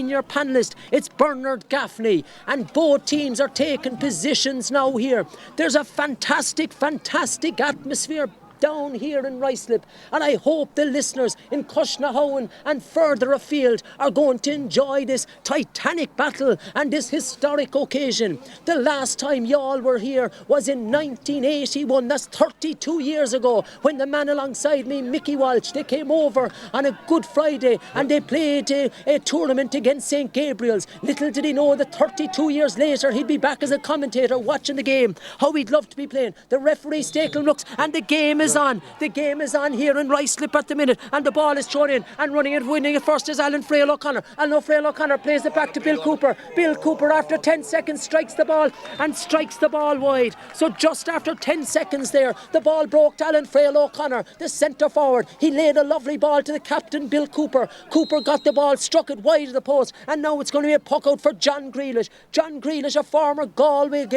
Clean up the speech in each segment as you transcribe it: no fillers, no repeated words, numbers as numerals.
Your panellist, it's Bernard Gaffney, and both teams are taking positions now here. There's a fantastic atmosphere down here in Ruislip, and I hope the listeners in Cushnahowen and further afield are going to enjoy this titanic battle and this historic occasion. The last time y'all were here was in 1981, that's 32 years ago, when the man alongside me, Mickey Walsh, they came over on a Good Friday and they played a tournament against St. Gabriels. Little did he know that 32 years later he'd be back as a commentator watching the game. How he'd love to be playing. The referee Stakel looks, and the game is on. The game is on here in Ruislip at the minute, and the ball is thrown in, and running it, winning it first is Alan Frail O'Connor. And Frail O'Connor plays it back to Bill Cooper. Bill Cooper, after 10 seconds, strikes the ball wide. So just after 10 seconds there, the ball broke to Alan Frail O'Connor, the centre forward. He laid a lovely ball to the captain, Bill Cooper. Cooper got the ball, struck it wide of the post, and now it's going to be a puck out for John Grealish. John Grealish, a former Galway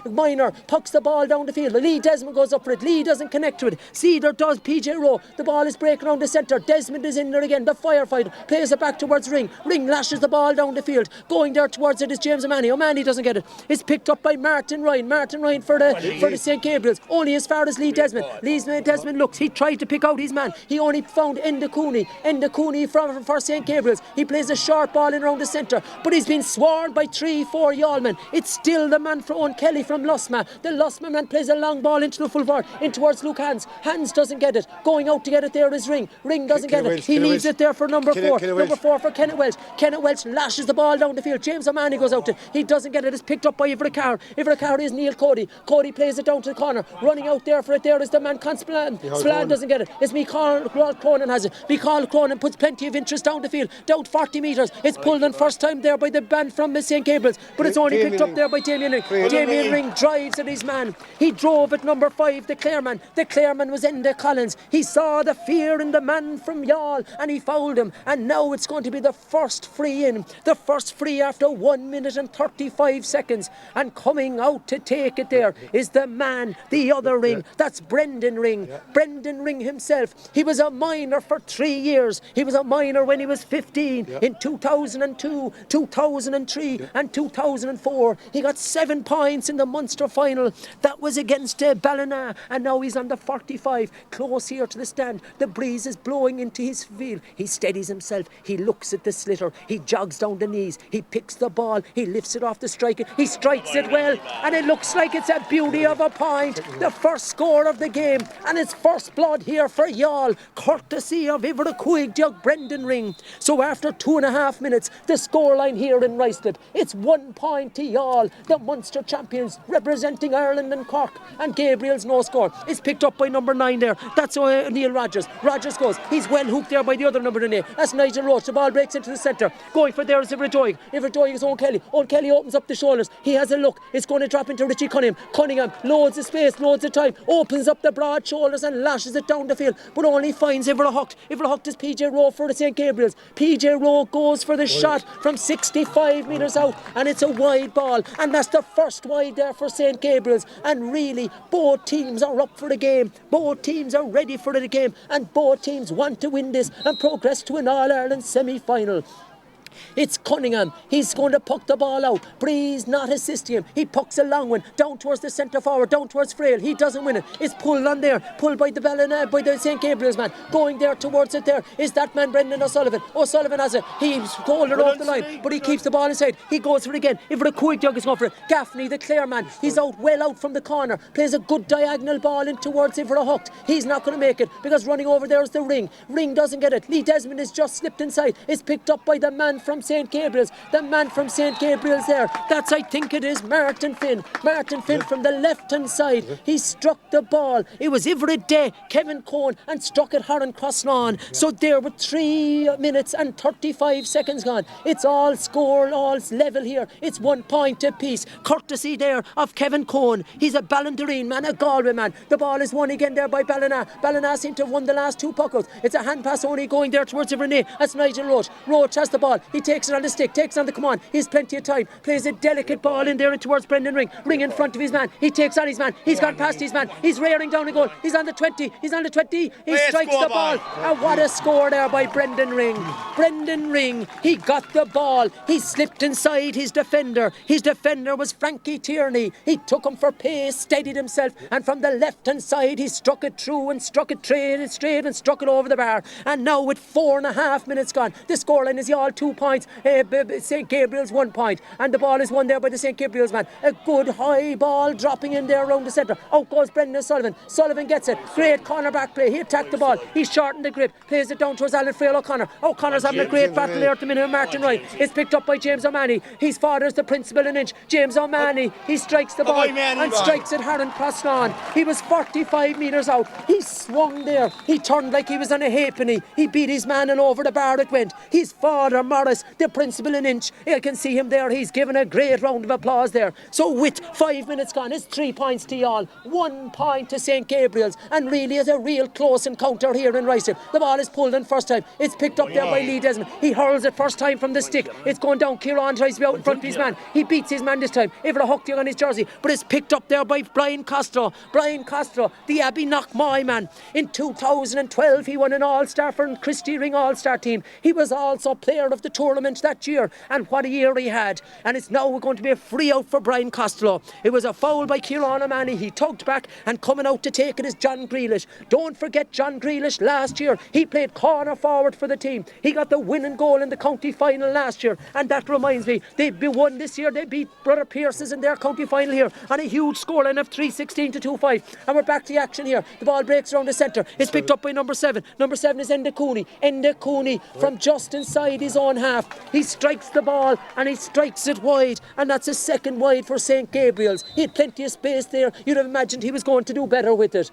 minor, pucks the ball down the field. Lee Desmond goes up for it. Lee doesn't connect to it. Cedar does. PJ Rowe. The ball is breaking around the centre. Desmond is in there again. The firefighter plays it back towards Ring. Ring lashes the ball down the field. Going there towards it is James O'Mahony. O'Mahony doesn't get it. It's picked up by Martin Ryan. Martin Ryan for the St. Gabriels. Only as far as Lee Desmond. Lee Desmond looks. He tried to pick out his man. He only found Enda Cooney. Enda Cooney for St. Gabriels. He plays a short ball in around the centre, but he's been swarmed by 3-4 Yallmen. It's still the man from Owen Kelly from Lusma. The Lusma man plays a long ball into the full forward, in towards Luke Hans. Hans doesn't get it. Going out to get it there is Ring. Ring doesn't get it. He leaves it there for number 4. Number 4 for Kenneth Welch. Kenneth Welch lashes the ball down the field. James O'Mahony goes out to. He doesn't get it. It's picked up by Ivra Carr is Neil Cody. Cody plays it down to the corner. Running out there for it there is the man Spillane. Spillane doesn't get it. It's Michael Cronin has it. Michael Cronin puts plenty of interest down the field. Down 40 metres. It's pulled in first time there by the band from St. Gabriels, but it's only picked up there by Damien Ring. Damien Ring drives at his man. He drove at number 5, the Clareman. The Clareman was Enda Collins. He saw the fear in the man from Youghal and he fouled him, and now it's going to be the first free in. The first free after 1 minute and 35 seconds, and coming out to take it there is the man, the other Ring. That's Brendan Ring. Brendan Ring himself. He was a minor for 3 years. He was a minor when he was 15 in 2002, 2003 and 2004. He got 7 points in the Munster final. That was against Ballina, and now he's on the 45, close here to the stand. The breeze is blowing into his field. He steadies himself. He looks at the slitter. He jogs down the knees. He picks the ball. He lifts it off the striker. He strikes it well, and it looks like it's a beauty of a point. The first score of the game, and it's first blood here for Youghal, courtesy of Ivra Cuig Brendan Ring. So after 2.5 minutes, the scoreline here in Ruislip, it's 1 point to Youghal, the Munster champions representing Ireland and Cork, and Gabriels no score. It's picked up by number 9 there. That's Neil Rogers. Rogers goes. He's well hooked there by the other number 9. That's Nigel Roach. The ball breaks into the centre. Going for there is Ivra Doig. Ivra Doig is Owen Kelly. Owen Kelly opens up the shoulders. He has a look. It's going to drop into Richie Cunningham. Cunningham loads of space, loads of time, opens up the broad shoulders and lashes it down the field, but only finds Ivra Hucht. Ivra Hucht is PJ Rowe for the St. Gabriels. PJ Rowe goes for the shot from 65 metres out, and it's a wide ball, and that's the first wide there for St. Gabriels. And really, both teams are up for the game. Both teams are ready for the game, and both teams want to win this and progress to an All-Ireland semi-final. It's Cunningham. He's going to puck the ball out. Breeze not assisting him. He pucks a long one down towards the centre forward, down towards Frail. He doesn't win it. It's pulled on there. Pulled by the Ballina, by the St. Gabriel's man. Going there towards it there is that man Brendan O'Sullivan. O'Sullivan has it. He's holding off the line, but he keeps the ball inside. He goes for it again. If the quick dog is going for it. Gaffney, the Clare man, he's out well out from the corner. Plays a good diagonal ball in towards Ivra Hucht. He's not going to make it because running over there is the Ring. Ring doesn't get it. Lee Desmond is just slipped inside. It's picked up by the man from St. Gabriel's. The man from St. Gabriel's there. That's, I think it is Martin Finn. Martin Finn from the left hand side. He struck the ball. It was Ivra Day, Kevin Cohn, and struck it hard and cross lawn. So there were 3 minutes and 35 seconds gone. It's all score, all level here. It's 1 point apiece. Courtesy there of Kevin Cohn. He's a Ballinderine man, a Galway man. The ball is won again there by Ballina. Ballina seem to have won the last 2 puckouts. It's a hand pass only going there towards Ivra Day. That's Nigel Roach. Roach has the ball. He takes it on the stick, takes it on the come on. He's plenty of time. Plays a delicate ball in there and towards Brendan Ring. Ring in front of his man. He takes on his man. He's gone past his man. He's rearing down a goal. He's on the 20. He's on the 20. He strikes the ball. And what a score there by Brendan Ring. Brendan Ring, he got the ball. He slipped inside his defender. His defender was Frankie Tierney. He took him for pace, steadied himself, and from the left-hand side he struck it through and struck it straight and struck it over the bar. And now with 4.5 minutes gone, the scoreline is Youghal 2 points, St. Gabriels 1 point, and the ball is won there by the St. Gabriels man. A good high ball dropping in there around the centre. Out goes Brendan Sullivan. Sullivan gets it. Great cornerback play. He attacked the ball. He shortened the grip. Plays it down towards Alan Frail O'Connor. O'Connor's having a great battle there at the minute with Martin Wright. It's picked up by James O'Mahony. His father's the principal an inch. James O'Mahony. He strikes the ball and strikes it hard and crossed on. He was 45 metres out. He swung there. He turned like he was on a halfpenny. He beat his man and over the bar it went. His father, Morris, the principal an inch. You can see him there. He's given a great round of applause there. So with 5 minutes gone, it's 3 points to Youghal, 1 point to St. Gabriel's, and really is a real close encounter here in Rice. The ball is pulled in first time. It's picked up there by Lee Desmond. He hurls it first time from the stick. It's going down. Kieran tries to be out in front of his man. He beats his man this time. Ivra hooked on his jersey, but it's picked up there by Brian Castro. Brian Castro, the Abbey Knockmoy man. In 2012, he won an All-Star for Christy Ring All-Star team. He was also player of the tournament that year, and what a year he had. And it's now going to be a free out for Brian Costello. It was a foul by Kieran O'Mahony. He tugged back, and coming out to take it is John Grealish. Don't forget John Grealish last year. He played corner forward for the team. He got the winning goal in the county final last year, and that reminds me, they won this year. They beat Brother Pierce's in their county final here on a huge scoreline of 3-16 to 2-5. And we're back to the action here. The ball breaks around the centre. It's picked up by number 7. Number 7 is Enda Cooney. Enda Cooney from just inside his own half. He strikes the ball and he strikes it wide, and that's a second wide for St. Gabriel's. He had plenty of space there. You'd have imagined he was going to do better with it.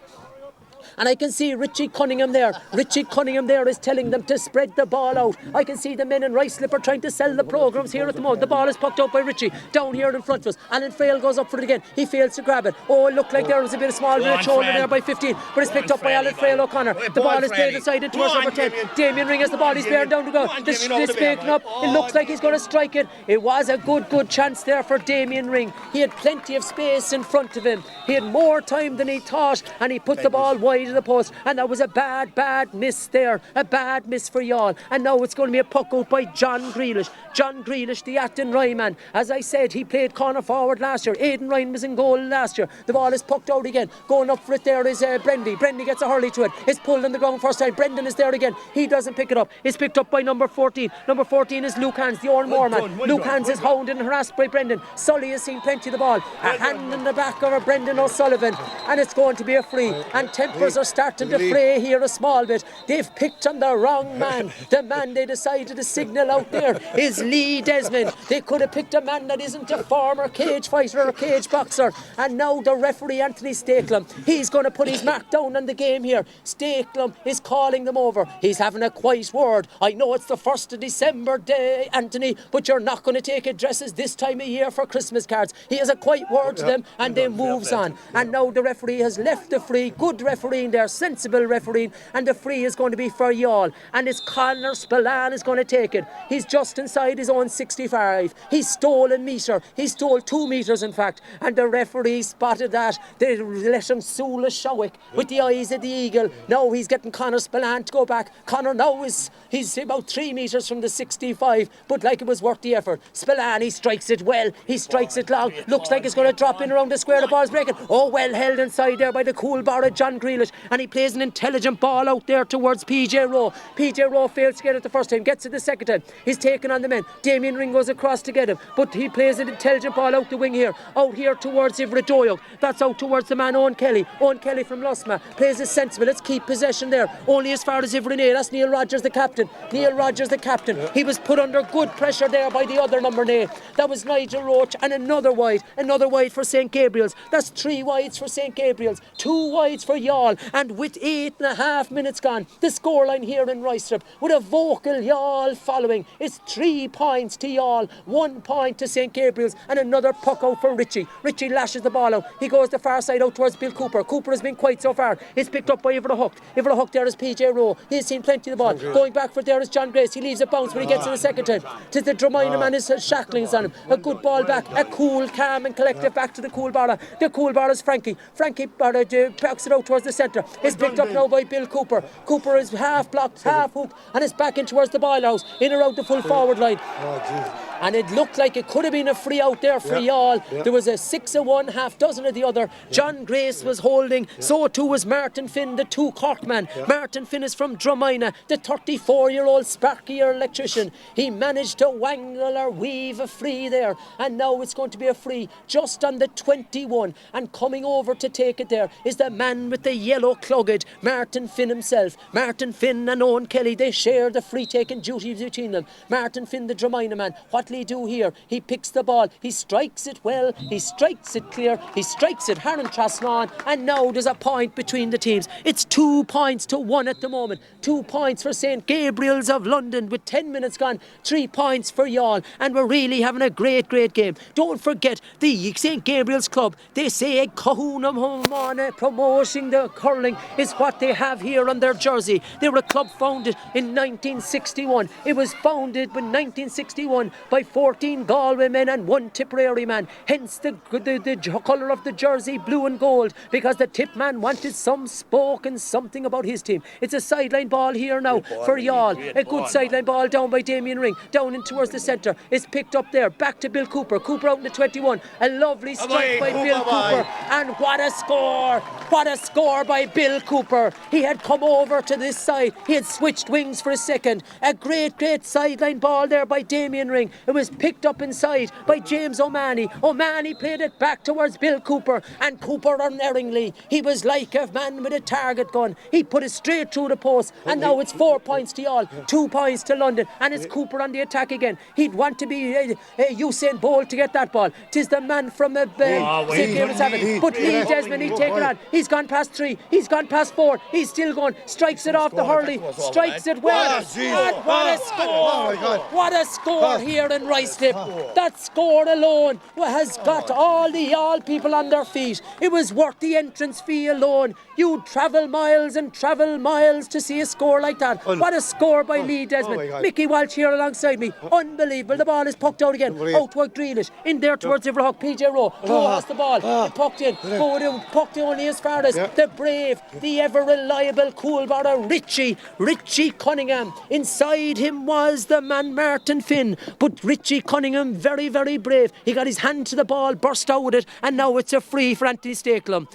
And I can see Richie Cunningham there. Richie Cunningham there is telling them to spread the ball out. I can see the men in Rice Slipper trying to sell the programmes here at the moment. The ball is pucked out by Richie down here in front of us. Alan Frail goes up for it again. He fails to grab it. Oh, it looked like there was a bit of small bit of shoulder there by 15, but it's picked up by Alan Frail O'Connor. The ball is played inside it towards number 10. Damien Ring as the ball is bearing down to go. This making up. It looks like he's going to strike it. It was a good chance there for Damien Ring. He had plenty of space in front of him. He had more time than he thought, and he put the ball wide of the post. And that was a bad miss there. A bad miss for Youghal. And now it's going to be a puck out by John Grealish. John Grealish, the Acton Ryan man. As I said, he played corner forward last year. Aidan Ryan was in goal last year. The ball is pucked out again. Going up for it there is Brendy. Brendy gets a hurley to it. It's pulled on the ground first time. Brendan is there again. He doesn't pick it up. It's picked up by number 14. Number 14 is Luke Hans, the Ormore man. Luke Hans is hounded and harassed by Brendan. Sully has seen plenty of the ball. A hand in the back of Brendan O'Sullivan. And it's going to be a free. And tempers are starting to fray here a small bit. They've picked on the wrong man. The man they decided to signal out there is Lee Desmond. They could have picked a man that isn't a former cage fighter or cage boxer. And now the referee Anthony Stakelum, he's going to put his mark down on the game here. Stakelum is calling them over. He's having a quiet word. I know it's the 1st of December day, Anthony, but you're not going to take addresses this time of year for Christmas cards. He has a quiet word to them and then moves on. And now the referee has left the free. Good refereeing there, sensible refereeing, and the free is going to be for Youghal. And it's Conor Spillane is going to take it. He's just inside his own 65. He stole a metre. He stole 2 metres in fact. And the referee spotted that. They let him Sula Showick with the eyes of the eagle. Now he's getting Conor Spillane to go back. Conor now he's about 3 metres from the 65, but like it was worth the effort. Spillane, he strikes it well. He strikes it long. Looks like it's going to drop in around the square. The ball's breaking. Oh, well held inside there by the cool bar of John Grealish. And he plays an intelligent ball out there towards PJ Rowe. PJ Rowe fails to get it the first time, gets it the second time. He's taken on the men. Damien Ring goes across to get him, but he plays an intelligent ball out the wing here. Out here towards Ivra Doyle. That's out towards the man Owen Kelly. Owen Kelly from Lusma plays it sensible. Let's keep possession there. Only as far as Ivra Nay. That's Neil Rogers, the captain. Neil Rogers, the captain. He was put under good pressure there by the other number 8. That was Nigel Roach, and another wide for St. Gabriel's. That's 3 wides for St. Gabriel's. 2 wides for Youghal. And with 8.5 minutes gone, the scoreline here in Ruislip, with a vocal Youghal following, it's 3 points to Youghal, 1 point to St. Gabriels, and another puck out for Richie. Richie lashes the ball out. He goes the far side out towards Bill Cooper. Cooper has been quiet so far. It's picked up by Ivor Hook.Ivor Hook there is PJ Rowe. He's seen plenty of the ball. Going back for there is John Grace. He leaves it bounce when he gets in the second time. Tis the Dromina man, his shacklings on him. A good ball back. A cool, calm and collective back to the cool bar. The cool bar is Frankie. Frankie packs it out towards the centre. It's picked up now by Bill Cooper. Cooper is half blocked, half hooked, and it's back in towards the ball house, in around the full forward line. And it looked like it could have been a free out there for Youghal. There was a 6 of one, half dozen of the other. John Grace was holding, so too was Martin Finn, the 2 Cork man. Martin Finn is from Dromina, the 34-year-old sparkier electrician. He managed to wangle or weave a free there, and now it's going to be a free just on the 21. And coming over to take it there is the man with the yellow clogged, Martin Finn himself. Martin Finn and Owen Kelly, they share the free-taking duty between them. Martin Finn, the Dromina man, what'll he do here? He picks the ball, he strikes it well, he strikes it clear, he strikes it Haran Trasnawn, and now there's a point between the teams. It's 2 points to 1 at the moment. 2 points for St. Gabriels of London with 10 minutes gone. 3 points for Youghal, and we're really having a great game. Don't forget the St. Gabriel's club. They say Kahuna Humana promoting the hurling is what they have here on their jersey. They were a club founded in 1961. It was founded in 1961 by 14 Galway men and 1 Tipperary man. Hence the colour of the jersey, blue and gold, because the tip man wanted some spoke and something about his team. It's a sideline ball here now for Youghal. A good sideline ball down by Damien Ring, down in towards the centre. It's picked up there, back to Bill Cooper. Cooper out in the 21. A lovely strike by Bill Cooper. And what a score! What a score by Bill Cooper. He had come over to this side. He had switched wings for a second. A great sideline ball there by Damien Ring. It was picked up inside by James O'Mahony. O'Mahony played it back towards Bill Cooper, and Cooper unerringly, he was like a man with a target gun. He put it straight through the post, and now it's 4 points to Youghal, 2 points to London, and it's Cooper on the attack again. He'd want to be Usain Bolt to get that ball. Tis the man from St. Gabriel's having, but Lee Desmond, he'd take it on. He's gone past 3, he's gone past 4, he's still going, strikes it off the hurley, strikes it well, and what a score! What a score here in Ruislip. That score alone has got all the Youghal people on their feet. It was worth the entrance fee alone. You'd travel miles and travel miles to see a score like that. What a score by Lee Desmond. Mickey Walsh here alongside me. Unbelievable. The ball is pucked out again. Out toward Grealish. In there towards Ivor Hook. PJ Rowe. Rowe has the ball. Pucked in. Pucked only as far as the brave, the ever reliable cool barra Richie Cunningham. Inside him was the man Martin Finn. But Richie Cunningham, very, very brave. He got his hand to the ball, burst out with it, and now it's a free for Anthony Stakelum.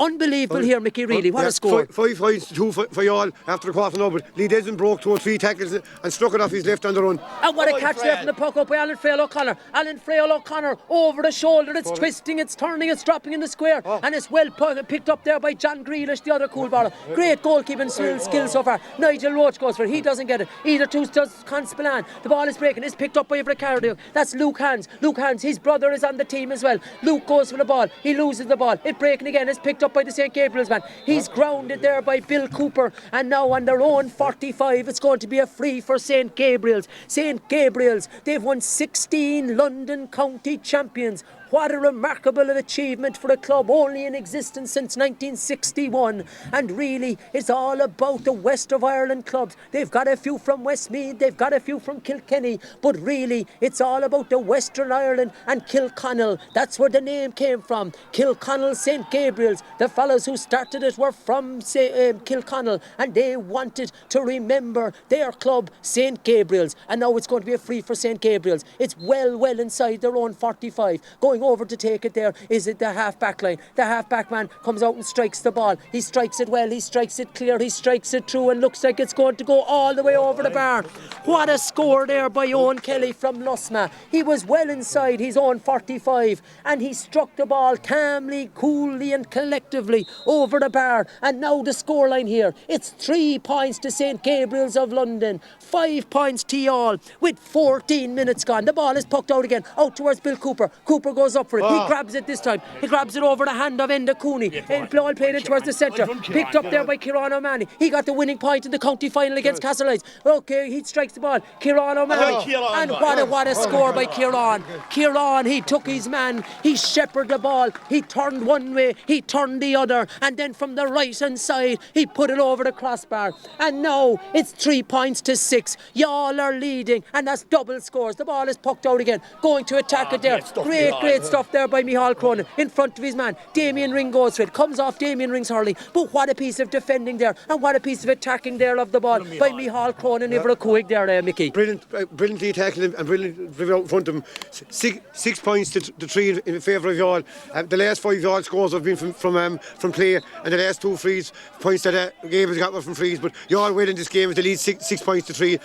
Unbelievable here, Mickey, really. What a score. 5 points to 2 for Youghal after the quarter now, but Lee Desmond broke 2 or 3 tackles and struck it off his left on the run. And what a catch there from the puck up by Alan Frail O'Connor. Alan Frail O'Connor over the shoulder. It's twisting, it's turning, it's dropping in the square. And it's well picked up there by John Grealish, the other cool baller. Great goalkeeping skill so far. Nigel Roach goes for it. He doesn't get it. Either two does Conspillan. The ball is breaking. It's picked up by Ricardo. That's Luke Hans. Luke Hans, his brother is on the team as well. Luke goes for the ball. He loses the ball. It's breaking again. It's picked up by the St. Gabriel's man. He's grounded there by Bill Cooper. And now on their own 45, it's going to be a free for St. Gabriel's. St. Gabriel's, they've won 16 London County champions. What a remarkable achievement for a club only in existence since 1961. And really, it's all about the West of Ireland clubs. They've got a few from Westmeath, they've got a few from Kilkenny, but really, it's all about the Western Ireland and Kilconnell. That's where the name came from. Kilconnell St. Gabriel's. The fellows who started it were from Kilconnell, and they wanted to remember their club, St. Gabriel's. And now it's going to be a free for St. Gabriel's. It's well inside their own 45. Going over to take it there is it the half-back line. The half-back man comes out and strikes the ball. He strikes it well, he strikes it clear, he strikes it through, and looks like it's going to go all the way over the bar. What a score there by Owen Kelly from Lusma. He was well inside his own 45, and he struck the ball calmly, coolly and collectively over the bar. And now the scoreline here, it's 3 points to St. Gabriel's of London, 5 points to Youghal with 14 minutes gone. The ball is pucked out again, out towards Bill Cooper. Cooper goes goes up for it. He grabs it this time. He grabs it over the hand of Enda Cooney. All played it towards the centre. Picked up there by Kieran O'Mahony. He got the winning point in the county final against Castlelines. Okay, he strikes the ball. Kieran O'Mahony. And what a score by Kieran. Kieran, he took his man. He shepherded the ball. He turned one way. He turned the other. And then from the right hand side, he put it over the crossbar. And now it's 3 points to 6. Y'all are leading. And that's double scores. The ball is pucked out again. Going to attack it there. Great stuff there by Youghal Cronin. In front of his man. Damien Ring goes for it. Comes off Damien Ring's hurling. But what a piece of defending there. And what a piece of attacking there of the ball by Youghal Cronin. Iveracouig there, Mickey. Brilliantly tackling him and brilliantly out in front of him. 6 points to 3 in favour of Youghal. The last 5 Youghal scores have been from play, and the last 2 frees points that Gabriels got were from frees. But Youghal winning this game with the lead 6 points to 3.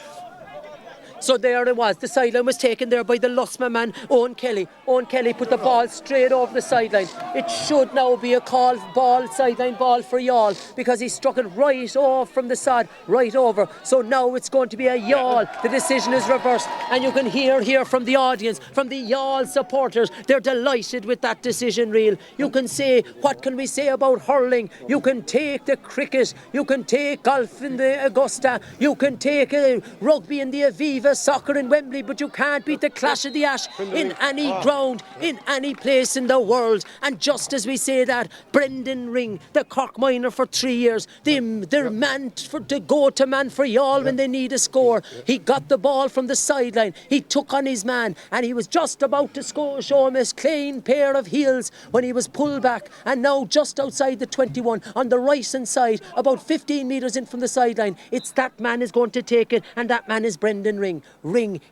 So there it was. The sideline was taken there by the Lusma man, Owen Kelly. Owen Kelly put the ball straight over the sideline. It should now be a sideline ball for Youghal, because he struck it right off from the sod, right over. So now it's going to be a Youghal. The decision is reversed, and you can hear here from the audience, from the Youghal supporters, they're delighted with that decision reel. You can say, what can we say about hurling? You can take the cricket, you can take golf in the Augusta, you can take rugby in the Aviva, soccer in Wembley, but you can't beat the Clash of the Ash in any ground, in any place in the world. And just as we say that, Brendan Ring, the Cork minor for 3 years, they're man to go to man for Youghal when they need a score. He got the ball from the sideline, he took on his man, and he was just about to show him his clean pair of heels when he was pulled back. And now just outside the 21, on the right hand side, about 15 metres in from the sideline, it's that man is going to take it, and that man is Brendan Ring.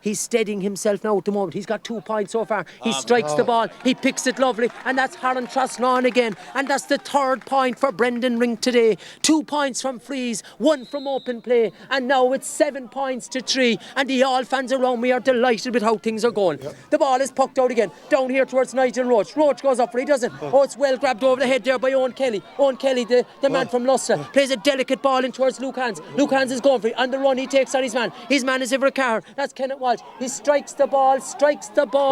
He's steadying himself now at the moment. He's got 2 points so far. He strikes the ball, he picks it lovely, and that's Haran Trasnawn again. And that's the 3rd point for Brendan Ring today. 2 points from frees, 1 from open play, and now it's 7 points to 3. And the All fans around me are delighted with how things are going. The ball is pucked out again, down here towards Nigel Roach. Roach goes up for it, he doesn't. Oh, it's well grabbed over the head there by Owen Kelly. Owen Kelly, the man from Lustra, plays a delicate ball in towards Luke Hans. Luke Hans is going for it. On the run, he takes on his man. His man is Iveracouig. That's Kenneth Walsh. He strikes the ball.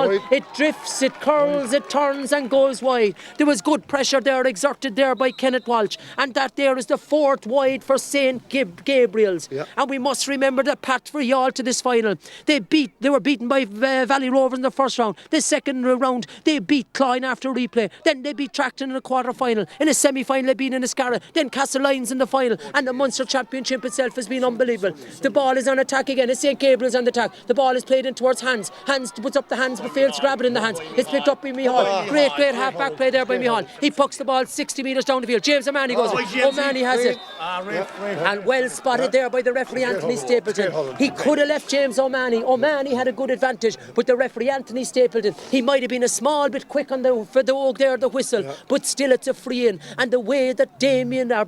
Right. It drifts, it curls, it turns and goes wide. There was good pressure there exerted there by Kenneth Walsh. And that there is the 4th wide for St. Gabriels. And we must remember the path for Youghal to this final. They were beaten by Valley Rovers in the first round. The second round, they beat Cloyne after replay. Then they beat Tracton in the quarter-final. In a semi-final, they beat Enniscarra. Then Castlelines in the final. And the Munster Championship itself has been unbelievable. The ball is on attack again. It's St. Gabriels on the attack. The ball is played in towards Hans. Hans puts up the hands but fails to grab it in the hands. It's picked up by Youghal. Great half-back play there by Youghal. He pucks the ball 60 metres down the field. James O'Mahony goes. O'Mahony has it. And well spotted there by the referee Anthony Stapleton. He could have left James O'Mahony. O'Mahony had a good advantage, but the referee Anthony Stapleton, he might have been a small bit quick on for the oak there, the whistle, but still it's a free in. And the way that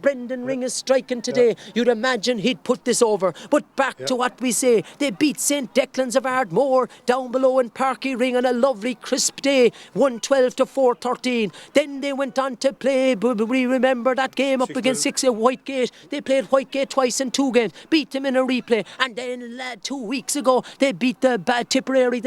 Brendan Ring is striking today, you'd imagine he'd put this over. But back to what we say, they beat St. Declan's of Ardmore down below in Parky Ring on a lovely crisp day, 112 to 413. Then they went on to play, we remember that game up against Whitegate. They played Whitegate twice in 2 games, beat them in a replay, and then 2 weeks ago they beat the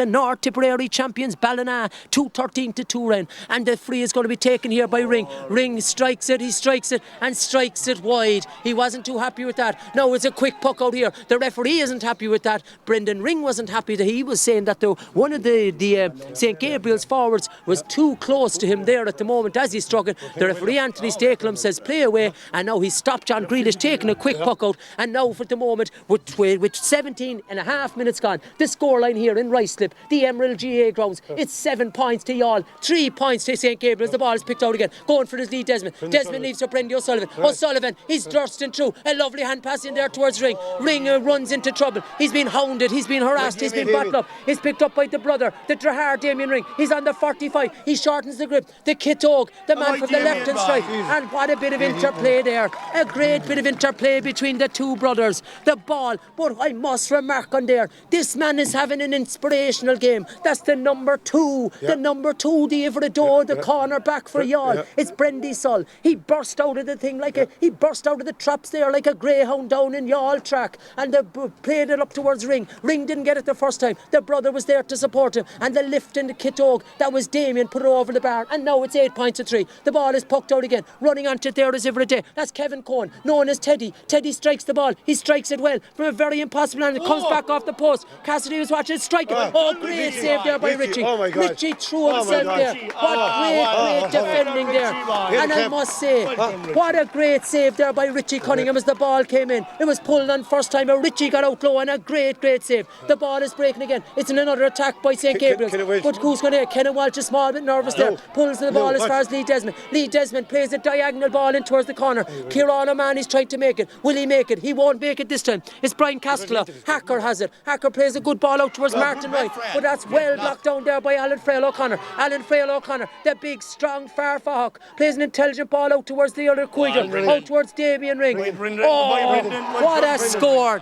North Tipperary champions Ballina 213 to 2 ren. And the free is going to be taken here by Ring. Ring strikes it, he strikes it and strikes it wide. He wasn't too happy with that. Now it's a quick puck out here. The referee isn't happy with that. Brendan Ring wasn't happy that he was saying that one of the St. Gabriel's forwards was too close to him there at the moment as he struck it. The referee Anthony Stapleton says play away, and now he stopped John Grealish taking a quick puck out. And now for the moment, with 17 and a half minutes gone, the scoreline here in Ruislip, the Emerald GA grounds, it's 7 points to Youghal, 3 points to St. Gabriel's. The ball is picked out again, going for his lead Desmond. Desmond leaves to Brendan O'Sullivan. O'Sullivan, he's thrusting through, a lovely hand pass in there towards Ring. Ring runs into trouble. He's been hounded, he's been harassed, he's been battled up. He's picked up by the brother, the Drahar Damien Ring. He's on the 45, he shortens the grip. The Kitog, the man from the left hand strike. And what a bit of interplay there. A great bit of interplay between the two brothers. The ball, but I must remark on there, this man is having an inspirational game. That's the number 2. The number 2, the Iverdore, the corner back for Youghal. It's Brendy Sull. He burst out of the thing he burst out of the traps there like a greyhound down in Youghal track, and they played it up towards Ring. Ring didn't get it the first time. The brother was there to support him. And the lift in the Kitog, that was Damien, put it over the bar. And now it's 8 points to 3. The ball is pucked out again. Running onto it there as every day. That's Kevin Cohen, known as Teddy. Teddy strikes the ball. He strikes it well from a very impossible angle. It comes back off the post. Cassidy was watching it strike it. Oh, great save there by Richie. Richie threw himself there. What great defending there. And I must say, what a great save there by Richie Cunningham as the ball came in. It was pulled on first time, but Richie got out low and a great save. The ball is breaking again. It's in another attack by St. Gabriels. But who's going to? Kenna Walsh is small bit nervous there. Pulls the ball as far as Lee Desmond. Lee Desmond plays a diagonal ball in towards the corner. Kieran O'Mahony's trying to make it. Will he make it? He won't make it this time. It's Brian Castella. Hacker has it. Hacker plays a good ball out towards Martin Wright. But that's well blocked down there by Alan Frail O'Connor. Alan Frail O'Connor, the big, strong Farfahawk, plays an intelligent ball out towards the other Quiggle, out towards Damien Ring. Oh, what a score!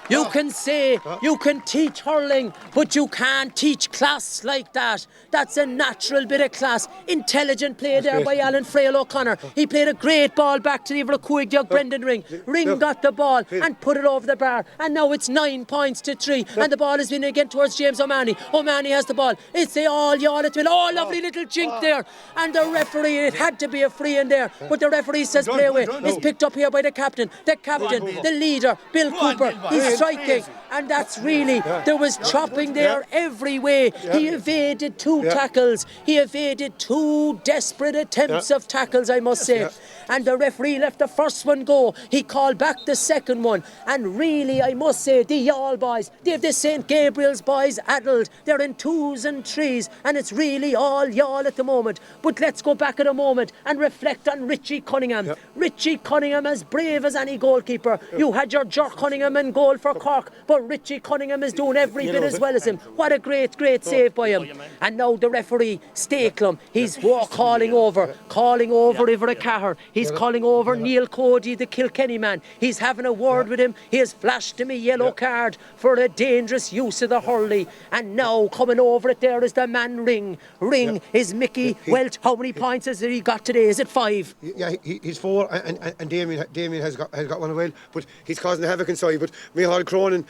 You can say, you can teach hurling, but you can't teach class like that. That's a natural bit of class. Intelligent play there by Alan Frail O'Connor. He played a great ball back to the Evercuig Brendan Ring. Ring got the ball and put it over the bar. And now it's 9 points to 3. And the ball is been again towards James O'Mahony. O'Mahony has the ball. It's the all-yawn. It's been lovely little jink there. And the referee, it had to be a free in there. But the referee says play away. It's picked up here by the captain. The captain, the leader, Bill Cooper. He's striking, and that's really, there was chopping there every way. He evaded 2 tackles. He evaded 2 desperate attempts of tackles, I must say. And the referee let the first one go. He called back the second one. And really, I must say, the Youghal boys, they've the St. Gabriels boys addled. They're in 2s and 3s, and it's really all Youghal at the moment. But let's go back in a moment and reflect on Richie Cunningham. Richie Cunningham, as brave as any goalkeeper. You had your Jerk Cunningham in goal for Cork, but Richie Cunningham is doing every bit as well as him. What a great save by him. And now the referee, Stakelum, he's calling over Ivor Cahir. He's calling over Neil Cody, the Kilkenny man. He's having a word with him. He has flashed him a yellow card for a dangerous use of the hurley. And now coming over it there is the man Ring. Ring is Mickey Welch. How many points has he got today? Is it 5? Yeah, he's 4, and Damien has got one as well. But he's causing havoc inside. But Micheál Cronin,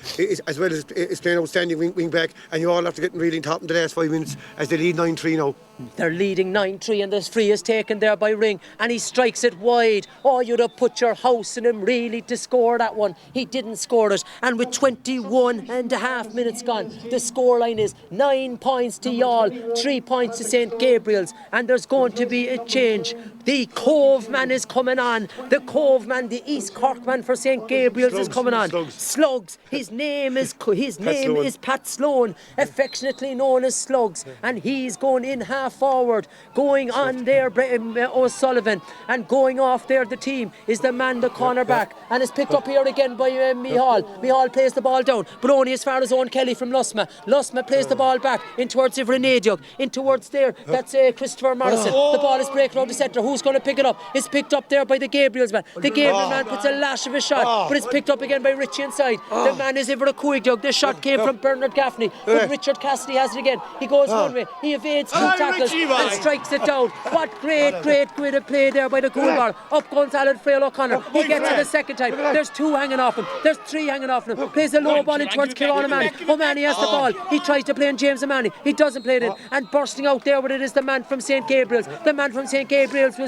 as well as is playing outstanding wing back, and you all have to get really top in the last 5 minutes as they lead 9-3 now. They're leading 9-3, and this free is taken there by Ring, and he strikes it wide. Oh, you'd have put your house in him really to score that one. He didn't score it, and with 21 and a half minutes gone, the scoreline is 9 points to Youghal, 3 points to St. Gabriels, and there's going to be a change. The Cove man is coming on. The Cove man, the East Cork man for St. Gabriels is coming on. Slugs. His name is Pat Sloan, affectionately known as Slugs, and he's going in half forward, going on there O'Sullivan, and going off there the team is the man, the cornerback, and is picked up here again by Micheál. Micheál plays the ball down, but only as far as Owen Kelly from Lusma. Lusma plays the ball back in towards Ivrenadiog, in towards there, that's Christopher Morrison. The ball is breaking out the centre. Who's going to pick it up? It's picked up there by the Gabriels man. The Gabriel man puts a lash of a shot, but it's picked up again by Richie inside. The man is Ivrecuig. The shot came from Bernard Gaffney, but Richard Cassidy has it again. He goes one way, he evades 2 tackles and strikes it down. What great of play there by the cool ball. Up goes Alan Frail O'Connor. He gets it the second time. There's 2 hanging off him. There's 3 hanging off him. Plays a low ball in towards Kieran O'Mahony. O'Mahony has the ball. He tries to play in James O'Mahony. He doesn't play it in. And bursting out there with it is the man from St. Gabriels. The man from St. Gabriels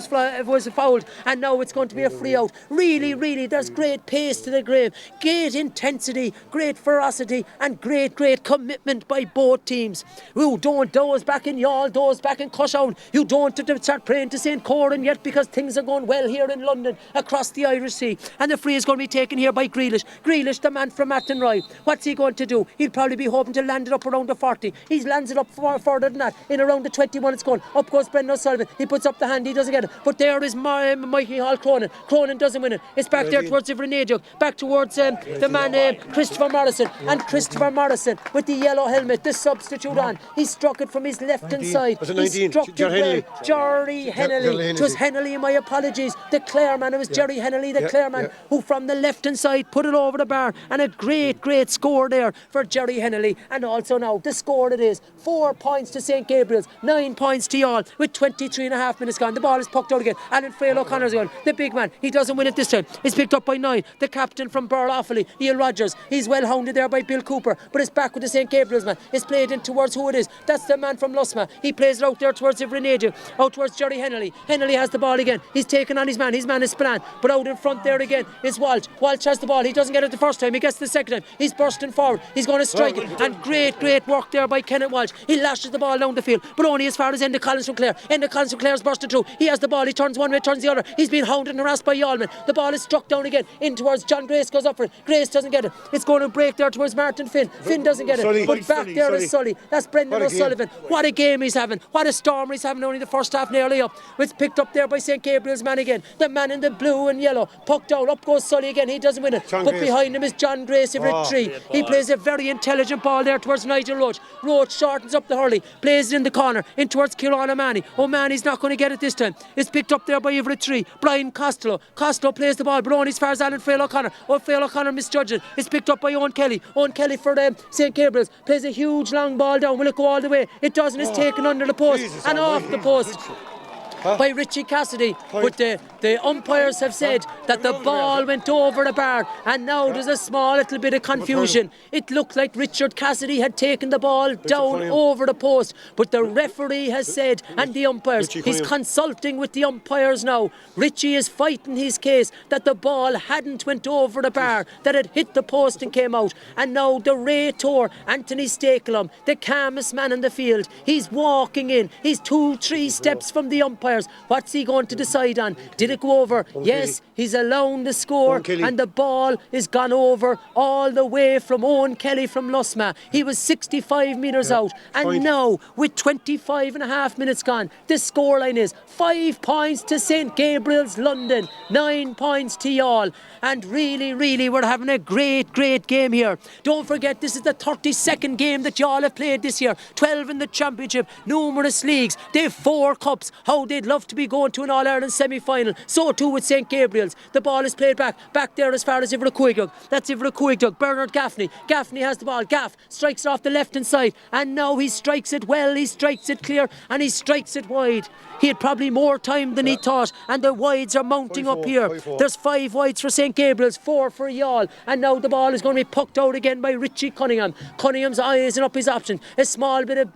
was fouled, and now it's going to be a free out. Really, there's great pace to the game. Great intensity, great ferocity, and great commitment by both teams. You don't doze back in Youghal, doze back in Cushown. You don't have to start praying to St. Coran yet, because things are going well here in London, across the Irish Sea. And the free is going to be taken here by Grealish. Grealish, the man from Attenroy. What's he going to do? He'll probably be hoping to land it up around the 40. He lands it up further than that. In around the 21 it's gone. Up goes Brendan O'Sullivan. He puts up the hand, he doesn't get it. But there is Micheál Cronin. Cronin doesn't win it. It's back there towards Ivrenadiog. Back towards the man Christopher Morrison. And Christopher Morrison with the yellow helmet, the substitute on. He struck it from his left hand side. Was it He 19? struck it Jerry well. Hennelly. Jerry Hennelly. It was Hennelly, my apologies. The Clare man. It was Jerry Hennelly, the Clare man, who from the left-hand side put it over the bar. And a great score there for Jerry Hennelly. And also now, the score it is. 4 points to St. Gabriels, 9 points to Youghal, with 23.5 minutes gone. The ball is pucked out again. Alan Frail O'Connor's going. The big man, he doesn't win it this time. He's picked up by 9. The captain from Burl Offaly, Neil Rogers. He's well hounded there by Bill Cooper, but it's back with the St. Gabriels man. It's played in towards who it is. That's the man from Lusma. He plays it out there towards Ivrenadio, out towards Jerry Hennelly. Hennelly has the ball again. He's taken on his man. His man is Spillane, but out in front there again is Walsh. Walsh has the ball. He doesn't get it the first time. He gets the second time. He's bursting forward. He's going to strike it. And great work there by Kenneth Walsh. He lashes the ball down the field, but only as far as Enda Collins from Clare. Enda Collins from Clare's bursted through. He has the ball. He turns one way, turns the other. He's been hounded and harassed by Yallman. The ball is struck down again in towards John Grace, goes up for it. Grace doesn't get it. It's going to break there towards Martin Finn. Finn doesn't get it. But back there is Sully. That's Brendan O'Sullivan. What a game he's having. What a storm he's having. Only the first half nearly up. It's picked up there by St. Gabriel's man again. The man in the blue and yellow. Pucked down. Up goes Sully again. He doesn't win it. But behind him is John Grace every tree. He plays a very intelligent ball there towards Nigel Roach. Roach shortens up the hurley. Plays it in the corner. In towards Kieran O'Mahony. O'Mahony's not going to get it this time. It's picked up there by every tree. Brian Costello. Costello plays the ball, but only as far as Alan Frail O'Connor. Frail O'Connor misjudged it. It's picked up by Owen Kelly. Owen Kelly for St. Gabriel's. Plays a huge long ball down. Will it go all the way? It doesn't. It's taken under the post and off the post by Richie Cassidy. But the umpires have said that the ball went over the bar, and now there's a small little bit of confusion. It looked like Richard Cassidy had taken the ball down over the post, but the referee has said, and the umpires, he's consulting with the umpires now. Richie is fighting his case that the ball hadn't went over the bar, that it hit the post and came out. And now the Raytor, Anthony Stakelum, the calmest man in the field, he's walking in. He's 2-3 steps from the umpires. What's he going to decide on? Did it go over? Yes, he's allowing the score, and the ball is gone over all the way from Owen Kelly from Lusma. He was 65 metres out, and now with 25.5 minutes gone, the scoreline is 5 points to St. Gabriel's London, 9 points to Youghal. And really we're having a great game here. Don't forget, this is the 32nd game that Youghal have played this year. 12 in the championship, numerous leagues. They've 4 cups. How they'd love to be going to an All-Ireland semi-final. So too with St. Gabriel's. The ball is played back there as far as Ivrenadio. That's Ivrenadio. Bernard Gaffney. Gaffney has the ball. Gaff strikes it off the left-hand side, and now he strikes it well. He strikes it clear, and he strikes it wide. He had probably more time than he thought, and the wides are mounting up here. There's 5 wides for St. Gabriel's, 4 for Youghal, and now the ball is going to be pucked out again by Richie Cunningham. Cunningham's eyes up his option. A small bit of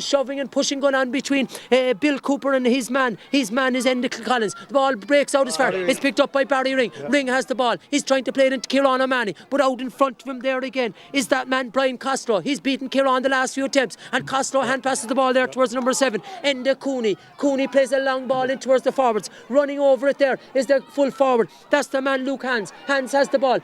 shoving and pushing going on between Bill Cooper and his man. His man is Enda Collins. The ball breaks out as far. It's picked up by Barry Ring. Ring has the ball. He's trying to play it into Kieran O'Mahony, but out in front of him there again is that man Brian Costello. He's beaten Kieran the last few attempts, and Costello hand passes the ball there towards number 7, Enda Cooney. Cooney plays a long ball in towards the forwards. Running over it there is the full forward. That's the man Luke Hans. Hans has the ball.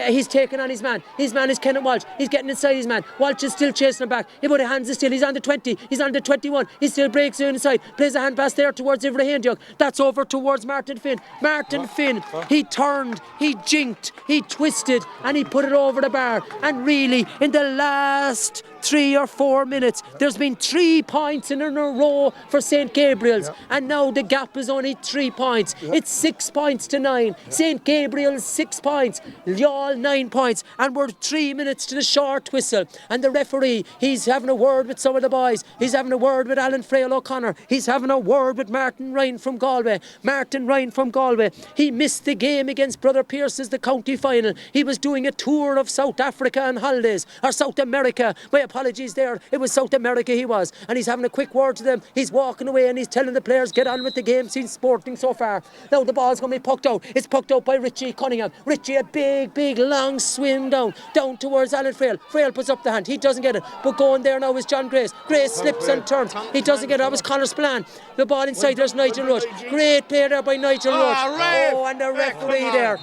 He's taken on his man. His man is Kenneth Walsh. He's getting inside his man. Walsh is still chasing him back. But Hans is still. He's on the 20. He's on the 21. He still breaks inside. Plays a hand pass there towards Ivrenadio. That's over towards Martin Finn. Martin Finn. He turned. He jinked. He twisted, and he put it over the bar. And really, in the last 3 or 4 minutes, there's been 3 points in a row for St. Gabriel's, and now the gap is only 3 points. It's 6 points to 9. St. Gabriel's 6 points, Youghal 9 points, and we're 3 minutes to the short whistle. And the referee, he's having a word with some of the boys. He's having a word with Alan Frail O'Connor. He's having a word with Martin Ryan from Galway. Martin Ryan from Galway. He missed the game against Brother Pearce's, the county final. He was doing a tour of South Africa on holidays, or South America. My apologies there. It was South America he was, and he's having a quick word to them. He's walking away and he's telling the players, get on with the game. Seen sporting so far. Now the ball's going to be pucked out. It's pucked out by Richie Cunningham. Richie, a big long swim down towards Alan Frail. Frail puts up the hand. He doesn't get it, but going there now is John Grace. Grace slips and turns. He doesn't get it. That was Conor Spillane. The ball inside, there's Nigel Roach. Great play there by Nigel Roach. Oh, and the referee there.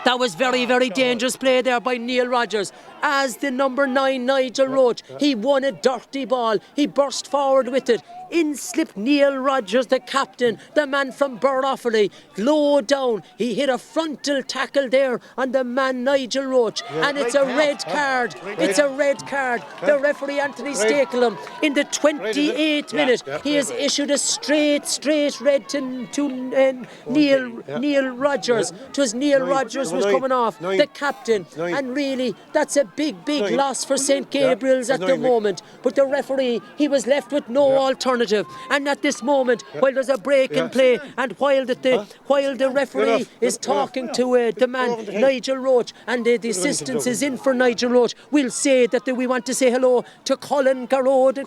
That was very dangerous play there by Neil Rogers. as the number 9 Nigel Roach. He won a dirty ball. He burst forward with it. In slipped Neil Rogers, the captain, the man from Burrofferty, low down. He hit a frontal tackle there on the man Nigel Roach, and it's a red card. It's a red card. The referee Anthony Stakelum, in the 28th minute, he has issued a straight red to Neil Rogers. It was Neil Rogers was coming off, the captain, and really that's a big loss for St. Gabriels at the moment. But the referee, he was left with no alternative. And at this moment, while there's a break in play, and while the referee is talking to the man Nigel Roach, and the assistance is in for Nigel Roach, we'll say that we want to say hello to Colin Garrod and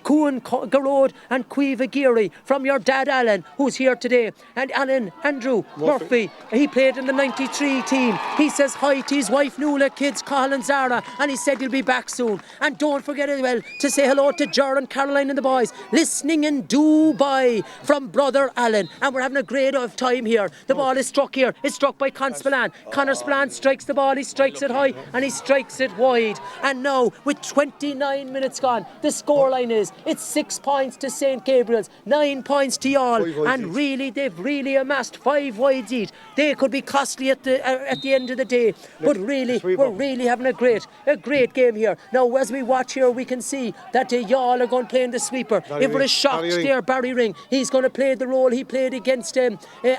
Cuan Garrod and Cueva Geary from your dad Alan, who's here today, and Alan Andrew Murphy. He played in the 93 team. He says hi to his wife Nuala, kids Colin and Zara, and he said he'll be back soon. And don't forget as well to say hello to Ger and Caroline and the boys listening in Dubai from brother Alan, and we're having a great of time here. The ball is struck here. It's struck by Con Spillane. Connor Spillane strikes the ball. He strikes it high and he strikes it wide. And now with 29 minutes gone, the scoreline is it's 6 points to St. Gabriel's, 9 points to Youghal, and really they've really amassed 5 wides each. They could be costly at the end of the day, but really we're really having a great game here. Now as we watch here, we can see that Youghal are going to play in the sweeper. If we're shocked there, Barry Ring, he's going to play the role he played against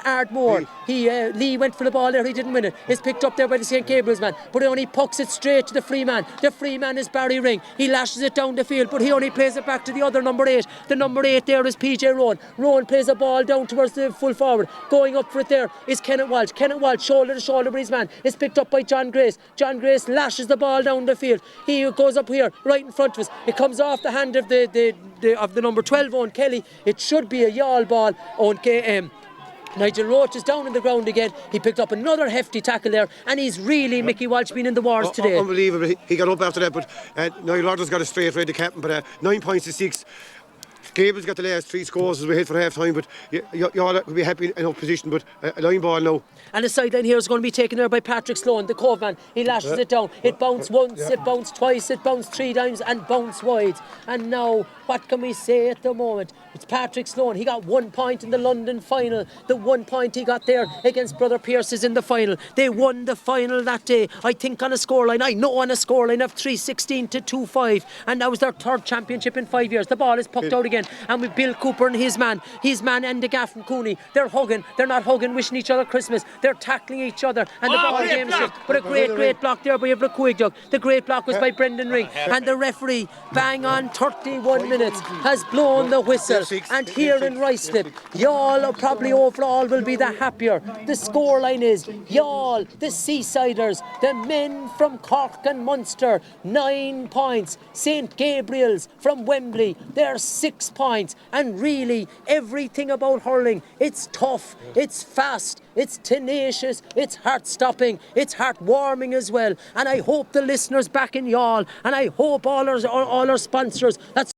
Ardmore. Lee went for the ball there, he didn't win it. It's picked up there by the St. Gabriel's man, but he only pucks it straight to the free man. The free man is Barry Ring. He lashes it down the field, but he only plays it back to the other number 8. The number 8 there is PJ Rowan. Rowan plays a ball down towards the full forward. Going up for it there is Kenneth Walsh. Kenneth Walsh, shoulder to shoulder with his man. It's picked up by John Grace. John Grace lashes the ball down the field. He goes up here, right in front of us. It comes off the hand of the number 12, Owen Kelly. It should be a Youghal ball. Nigel Roach is down on the ground again. He picked up another hefty tackle there, and he's really, Mickey Walsh, been in the wars today. Unbelievable. He got up after that, but Nigel Rogers got a straight red, the captain, but 9 points to 6. Gabriels got the last 3 scores as we hit for half time, but Youghal could be happy in up position, but a line ball now. And the sideline here is going to be taken there by Patrick Sloan, the Cove man. He lashes it down. It bounced once, it bounced twice, it bounced 3 times and bounced wide. And now, what can we say at the moment? It's Patrick Sloan. He got 1 point in the London final. The 1 point he got there against Brother Pearse is in the final. They won the final that day, I think on a scoreline. I know on a scoreline of 3-16 to 2-5. And that was their 3rd championship in 5 years. The ball is pucked out again. And with Bill Cooper and his man and the Gaffin Cooney, they're hugging. They're not hugging, wishing each other Christmas. They're tackling each other. And the ball game is but a great block there by Evra Cuigdug. The great block was by Brendan Ring. And the referee, bang on 31 minutes, has blown the whistle. And here in Ruislip, Youghal probably overall will be the happier. The scoreline is Youghal, the Seasiders, the men from Cork and Munster, 9 points. St. Gabriel's from Wembley, they're 6 points. And really, everything about hurling, it's tough, it's fast, it's tenacious, it's heart-stopping, it's heart-warming as well. And I hope the listeners back in Youghal, and I hope all our sponsors that